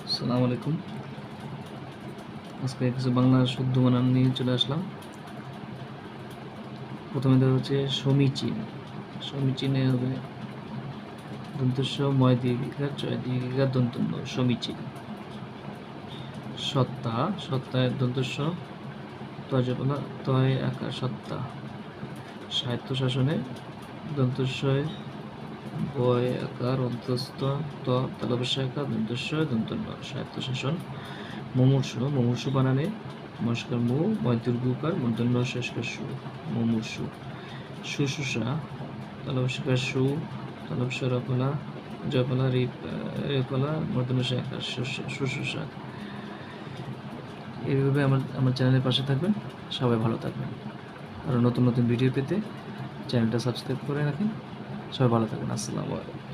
আসসালামু আলাইকুম। আজকে কিছু বাংলা শুদ্ধ বানান নিয়ে চলে আসলাম। প্রথমে দেওয়া হচ্ছে সমীচীন। সমীচীনে হবে দন্তস্ব ময় দীর্ঘিকার চয় দীর্ঘিকার দন্তন্য সমীচীন। সত্তা, সত্তায় দন্তস্ব তয়জপনা তয় আকার সত্তা। সাহিত্য শাসনে দন্তস্বয় বয় আকার অন্তস্থ ত তালবস্যাকার দন্তস্বয় দন্তন্য সাহিত্য শাসন। মুমূর্ষু, মুমূর্ষু বানানে নমস্কার মু মধ্যর্ঘকার মূর্ধন্য শেষকার সু মুমূর্ষু। শুশ্রূষা তালবস্যাকার সু তালবস্য রফলা জফলা রেফলা মূর্ধন্য শেষকার শুশ্রূষা। এইভাবে আমার চ্যানেলের পাশে থাকবেন, সবাই ভালো থাকবেন। আরও নতুন নতুন ভিডিও পেতে চ্যানেলটা সাবস্ক্রাইব করে রাখেন। সবাই ভালো থাকবেন। আসসালামু আলাইকুম।